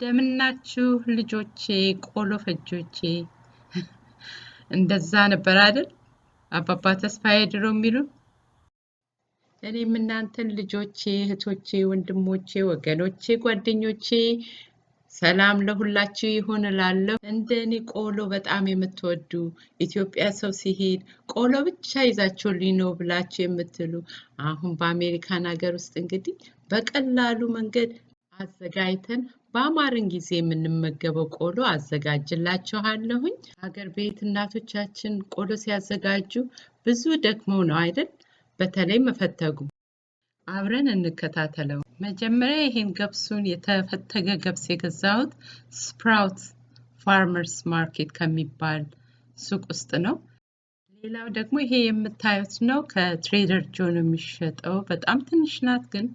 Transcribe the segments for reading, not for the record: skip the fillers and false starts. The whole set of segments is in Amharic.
እንደምናችሁ ልጆቼ ቆሎ ፈጆቼ እንደዛ ነበር አይደል አባባ ተስፋዬ ድሮ የሚሉ እኔም እናንተን ልጆቼ እህቶቼ ወንድሞቼ ወገኖቼ ጓደኞቼ ሰላም ለሁላችሁ ይሁን እላለሁ እንደኔ ቆሎ በጣም የምትወዱ ኢትዮጵያ ሰው ሲሄድ ቆሎ ብቻ ይዛችሁልኝ ነው ብላችሁ የምትሉ አሁን በአሜሪካን ሀገር ውስጥ እንግዲህ በቀላሉ መንገድ አዘጋጅተን በአማርን ጊዜ የምንመገበው ቆሎ አዘጋጅላችኋለሁኝ ሀገር ቤት እናቶቻችን ቆሎ ሲያዘጋጁ ብዙ ደክመው ነው አይደል በተለይ መፈተጉ አብረን እንከታተለው መጀመሪያ ይሄን ገብሱን የተፈተገ ገብስ የገዛሁት ስፕራውት ፋርመርስ ማርኬት ከሚባል ሱቅ ውስጥ ነው ሌላው ደግሞ ይሄ የምታዩት ነው ከትሬደር ጆን የሚሸጠው በጣም ትንሽ ናት ግን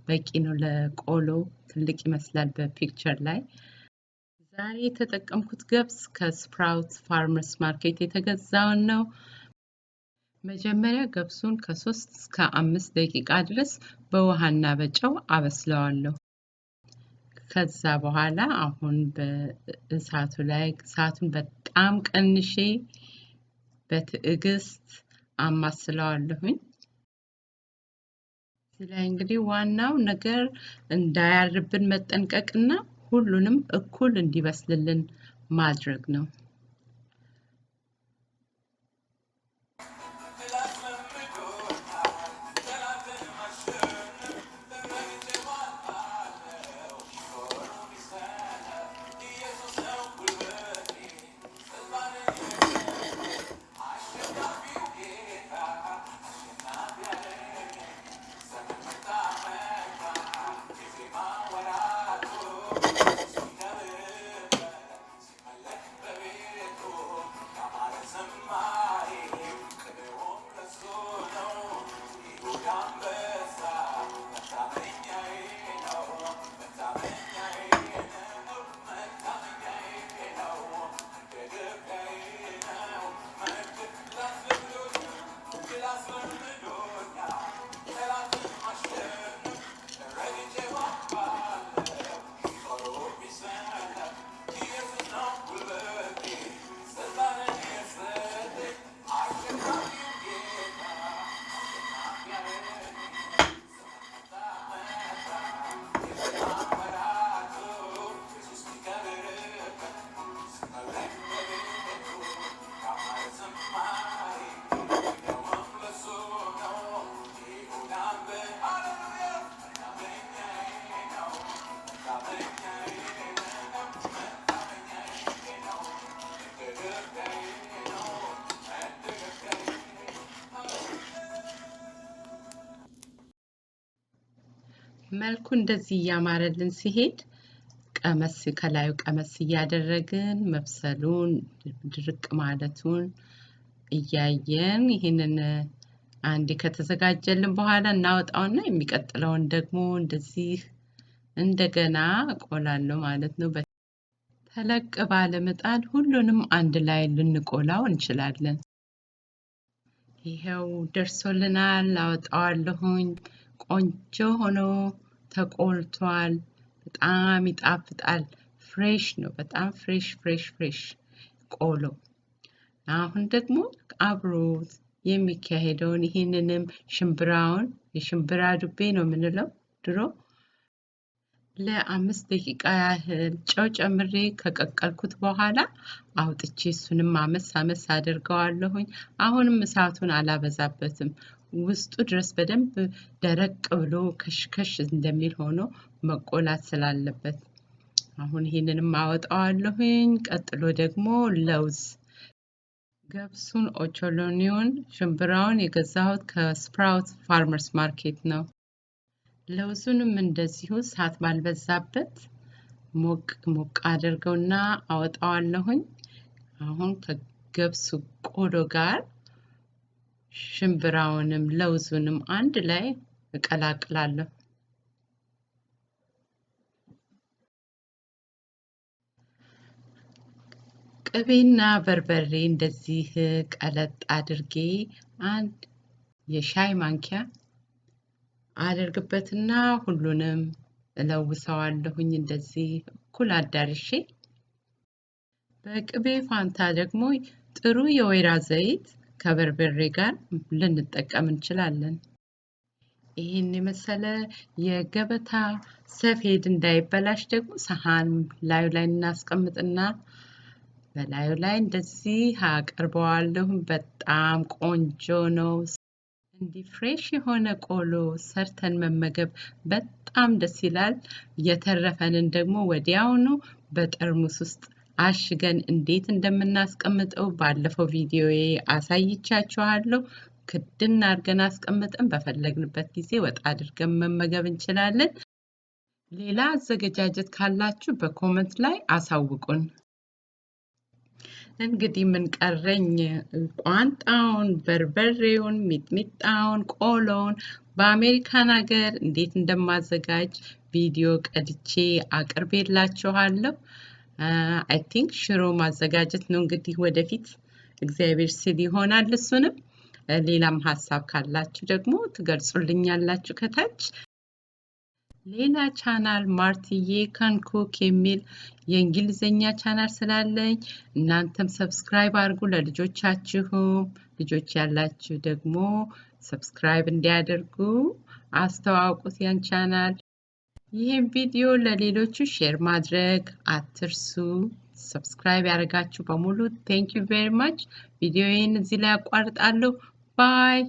በቂ ነው ለቆሎ ትልቅ ይመስላል በፒክቸር ላይ ዛሬ የተጠቀምኩት ገብስ ከስፕራውት ፋርመርስ ማርኬት የተገዛውን ነው መጀመሪያ ገብሱን ከ3 እስከ 5 ደቂቃ ድረስ በውሃና በጨው አበስለዋለሁ ከዛ በኋላ አሁን በእሳቱ ላይ እሳቱን በጣም ቀንሼ በትዕግስት አማስለዋለሁኝ ስለዚህ እንግዲህ ዋናው ነገር እንዳያርብን መጠንቀቅና ሁሉንም እኩል እንዲበስልልን ማድረግ ነው መልኩ እንደዚህ ያማረልን ሲሄድ ቀመስ ከላዩ ቀመስ ያደረግን መብሰሉን ድርቅ ማለቱን እያየን ይሄንን አንዴ ከተዘጋጀልን በኋላ እናወጣውና የሚቀጥለውን ደግሞ እንደዚህ እንደገና ቆላለሁ ማለት ነው ተለቅ ባለ ምጣድ ሁሉንም አንድ ላይ ልንቆላው እንችላለን ይሄው ደርሶልናል አወጣዋለሁኝ ቆንጆ ሆኖ ተቆልቷል በጣም ይጣፍጣል ፍሬሽ ነው በጣም ፍሬሽ ቆሎ አሁን ደግሞ አብሮት የሚካሄደውን ይሄንንም ሽምብራውን የሽምብራ ዱቤ ነው ምንለው ድሮ ለ5 ደቂቃ ያህል ጨው ጨምሬ ከቀቀልኩት በኋላ አውጥቼ እሱንም አመስ አድርገዋለሁኝ አሁንም እሳቱን አላበዛበትም ውስጡ ድረስ በደንብ ደረቅ ብሎ ከሽከሽ እንደሚል ሆኖ መቆላት ስላለበት አሁን ይሄንንም አወጣዋለሁኝ ቀጥሎ ደግሞ ለውዝ ገብሱን ኦቾሎኒውን ሽምብራውን የገዛሁት ከስፕራውት ፋርመርስ ማርኬት ነው ለውዙንም እንደዚሁ ሳት ባልበዛበት ሞቅ አድርገውና አወጣዋለሁኝ አሁን ከገብሱ ቆሎ ጋር ሽምብራውንም ለውዙንም አንድ ላይ እቀላቅላለሁ ቅቤና በርበሬ እንደዚህ ቀለጥ አድርጌ አንድ የሻይ ማንኪያ አደርግበትና ሁሉንም እለውሰዋለሁኝ እንደዚህ እኩል አዳርሼ በቅቤ ፋንታ ደግሞ ጥሩ የወይራ ዘይት ከበርበሬ ጋር ልንጠቀም እንችላለን። ይሄን የመሰለ የገበታ ሰፌድ እንዳይበላሽ ደግሞ ሰሃን ላዩ ላይ እናስቀምጥና በላዩ ላይ እንደዚህ አቀርበዋለሁ። በጣም ቆንጆ ነው። እንዲህ ፍሬሽ የሆነ ቆሎ ሰርተን መመገብ በጣም ደስ ይላል። የተረፈንን ደግሞ ወዲያውኑ በጠርሙስ ውስጥ አሽገን እንዴት እንደምናስቀምጠው ባለፈው ቪዲዮዬ አሳይቻችኋለሁ። ክድን አድርገን አስቀምጠን በፈለግንበት ጊዜ ወጣ አድርገን መመገብ እንችላለን። ሌላ አዘገጃጀት ካላችሁ በኮሜንት ላይ አሳውቁን። እንግዲህ ምን ቀረኝ? ቋንጣውን፣ በርበሬውን፣ ሚጥሚጣውን፣ ቆሎውን በአሜሪካን ሀገር እንዴት እንደማዘጋጅ ቪዲዮ ቀድቼ አቅርቤላችኋለሁ። አይ ቲንክ ሽሮ ማዘጋጀት ነው እንግዲህ ወደፊት እግዚአብሔር ሲል ይሆናል። እሱንም ሌላም ሐሳብ ካላችሁ ደግሞ ትገልጹልኛላችሁ ከታች። ሌላ ቻናል ማርቲዬ ካን ኩክ የሚል የእንግሊዘኛ ቻናል ስላለኝ እናንተም ሰብስክራይብ አድርጉ። ለልጆቻችሁም ልጆች ያላችሁ ደግሞ ሰብስክራይብ እንዲያደርጉ አስተዋውቁት ያን ቻናል። ይህን ቪዲዮ ለሌሎቹ ሼር ማድረግ አትርሱ። ሰብስክራይብ ያደርጋችሁ በሙሉ ቴንክ ዩ ቬሪ ማች። ቪዲዮዬን እዚህ ላይ አቋርጣለሁ። ባይ